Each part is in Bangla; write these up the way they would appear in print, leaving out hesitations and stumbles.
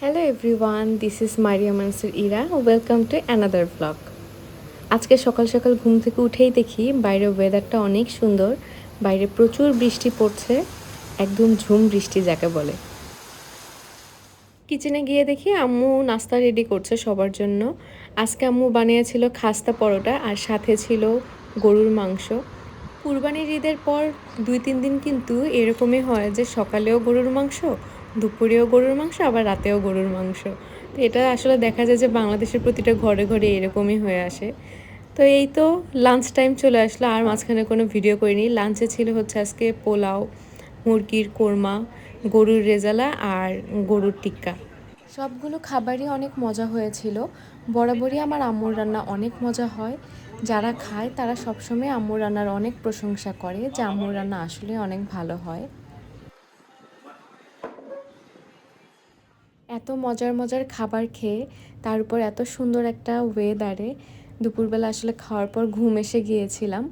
Hello everyone, this is Maria Mansur Ira. Welcome to another blog. আজকে সকাল সকাল ঘুম থেকে উঠেই দেখি বাইরের ওয়েদারটা অনেক সুন্দর। বাইরে প্রচুর বৃষ্টি পড়ছে, একদম ঝুম বৃষ্টি যাকে বলে। কিচেনে গিয়ে দেখি আম্মু নাস্তা রেডি করছে সবার জন্য। আজকে আম্মু বানিয়েছিল খাস্তা পরোটা আর সাথে ছিল গরুর মাংস। কুরবানির ঈদের পর 2-3 দিন কিন্তু এরকমই হয় যে সকালেও গরুর মাংস, দুপুরেও গরুর মাংস, আবার রাতেও গরুর মাংস। তো এটা আসলে দেখা যায় যে বাংলাদেশের প্রতিটা ঘরে ঘরে এরকমই হয়ে আসে। তো এই তো লাঞ্চ টাইম চলে আসলো, আর মাঝখানে কোনো ভিডিও করিনি। লাঞ্চে ছিল হচ্ছে আজকে পোলাও, মুরগির কোরমা, গরুর রেজালা আর গরুর টিক্কা। সবগুলো খাবারই অনেক মজা হয়েছিল। বরাবরই আমার আম্মুর রান্না অনেক মজা হয়। যারা খায় তারা সবসময় আম্মুর রান্নার অনেক প্রশংসা করে যে আম্মুর রান্না আসলে অনেক ভালো হয়। এত মজার মজার খাবার খেয়ে তার উপর এত সুন্দর একটা ওয়েদারে দুপুরবেলা আসলে খাওয়ার পর ঘুম এসে গিয়েছিলাম।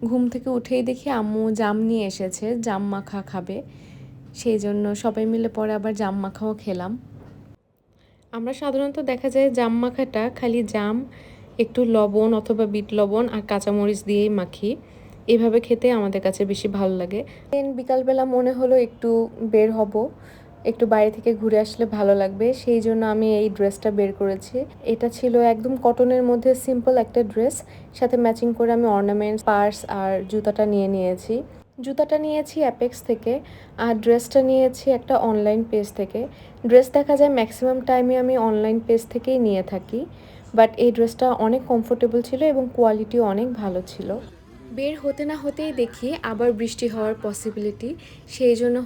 ঘুম থেকে উঠেই দেখি আম্মু জাম নিয়ে এসেছে, জাম মাখা খাবে। সেই জন্য সবাই মিলে পরে আবার জাম মাখাও খেলাম। আমরা সাধারণত দেখা যায় জাম মাখাটা খালি জাম, একটু লবণ অথবা বিট লবণ আর কাঁচামরিচ দিয়েই মাখি। এভাবে খেতে আমাদের কাছে বেশি ভালো লাগে। দেন বিকালবেলা মনে হলো একটু বের হব, একটু বাইরে থেকে ঘুরে আসলে ভালো লাগবে। সেই জন্য আমি এই ড্রেসটা বের করেছি। এটা ছিল একদম কটনের মধ্যে সিম্পল একটা ড্রেস, সাথে ম্যাচিং করে আমি অর্নামেন্টস, পার্স আর জুতাটা নিয়েছি। জুতাটা নিয়েছি অ্যাপেক্স থেকে, আর ড্রেসটা নিয়েছি একটা অনলাইন পেজ থেকে। ড্রেস দেখা যায় ম্যাক্সিমাম টাইমে আমি অনলাইন পেজ থেকেই নিয়ে থাকি, বাট এই ড্রেসটা অনেক কমফোর্টেবল ছিল এবং কোয়ালিটিও অনেক ভালো ছিল। বের হতে না হতেই দেখি আবার বৃষ্টি হওয়ার পসিবিলিটি। সেই জন্য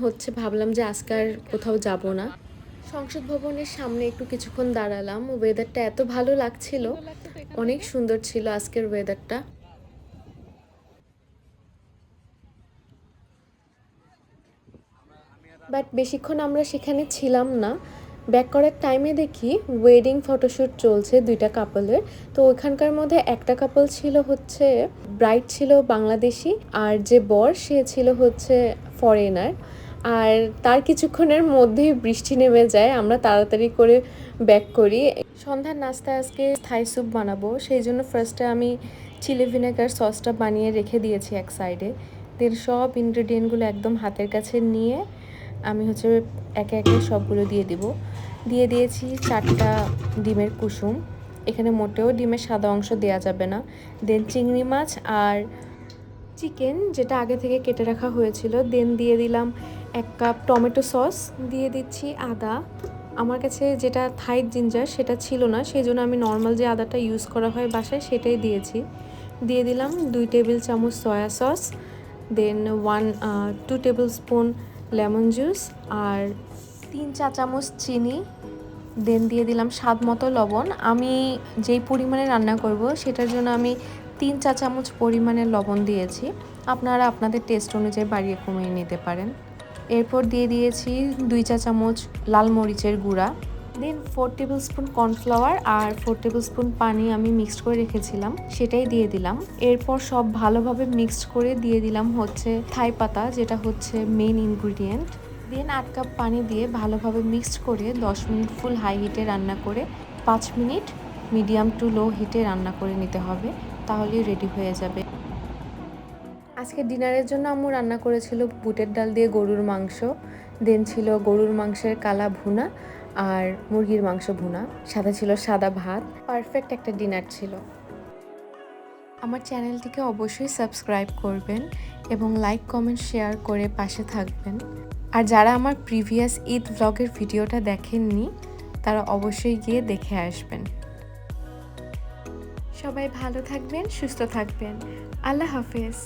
ভাবলাম যে আজকে আর কোথাও যাব না। সংসদ ভবনের সামনে একটু কিছুক্ষণ দাঁড়ালাম। ওয়েদারটা এত ভালো লাগছিল, অনেক সুন্দর ছিল আজকের ওয়েদারটা। বাট বেশিক্ষণ আমরা সেখানে ছিলাম না। ব্যাক করার টাইমে দেখি ওয়েডিং ফটোশ্যুট চলছে 2টা কাপলের। তো ওইখানকার মধ্যে একটা কাপল ছিল হচ্ছে, ব্রাইড ছিল বাংলাদেশি, আর যে বর সে ছিল হচ্ছে ফরেনার। আর তার কিছুক্ষণের মধ্যেই বৃষ্টি নেমে যায়, আমরা তাড়াতাড়ি করে ব্যাক করি। সন্ধ্যার নাস্তায় আজকে থাই স্যুপ বানাবো, সেই জন্য ফার্স্টে আমি চিলি ভিনেগার সসটা বানিয়ে রেখে দিয়েছি এক সাইডে। দেন সব ইনগ্রেডিয়েন্টগুলো একদম হাতের কাছে নিয়ে আমি একে একে সবগুলো দিয়ে দিয়েছি 4টা ডিমের কুসুম। এখানে মোটেও ডিমের সাদা অংশ দেওয়া যাবে না। দেন চিংড়ি মাছ আর চিকেন যেটা আগে থেকে কেটে রাখা হয়েছিল। দেন দিয়ে দিলাম 1 কাপ টমেটো সস, দিয়ে দিচ্ছি আদা। আমার কাছে যেটা থাই জিঞ্জার সেটা ছিল না, সেই জন্য আমি নর্মাল যে আদাটা ইউজ করা হয় বাসায় সেটাই দিয়েছি। দিয়ে দিলাম 2 টেবিল চামচ সয়া সস, দেন 2 টেবিল স্পুন লেমন জুস আর 3 চা চামচ চিনি। দেন দিয়ে দিলাম স্বাদ মতো লবণ। আমি যেই পরিমাণে রান্না করব সেটার জন্য আমি 3 চা চামচ পরিমাণে লবণ দিয়েছি। আপনারা আপনাদের টেস্ট অনুযায়ী বাড়িয়ে কমিয়ে নিতে পারেন। এরপর দিয়ে দিয়েছি 2 চা চামচ লাল মরিচের গুঁড়া। দেন 4 টেবিল স্পুন কর্নফ্লাওয়ার আর 4 টেবিল স্পুন পানি আমি মিক্সড করে রেখেছিলাম, সেটাই দিয়ে দিলাম। এরপর সব ভালোভাবে মিক্সড করে দিয়ে দিলাম হচ্ছে থাই পাতা, যেটা হচ্ছে মেইন ইনগ্রিডিয়েন্ট। দেন 8 কাপ পানি দিয়ে ভালোভাবে মিক্সড করে 10 মিনিট ফুল হাই হিটে রান্না করে 5 মিনিট মিডিয়াম টু লো হিটে রান্না করে নিতে হবে, তাহলেই রেডি হয়ে যাবে। আজকে ডিনারের জন্য আম্মু রান্না করেছিল বুটের ডাল দিয়ে গরুর মাংস। দেন ছিল গরুর মাংসের কালা ভুনা আর মুরগির মাংস ভুনা, সাথে ছিল সাদা ভাত। পারফেক্ট একটা ডিনার ছিল। আমার চ্যানেলটিকে অবশ্যই সাবস্ক্রাইব করবেন এবং লাইক, কমেন্ট, শেয়ার করে পাশে থাকবেন। আর যারা আমার প্রিভিয়াস ঈদ ব্লগের ভিডিওটা দেখেননি তারা অবশ্যই গিয়ে দেখে আসবেন। সবাই ভালো থাকবেন, সুস্থ থাকবেন। আল্লাহ হাফেজ।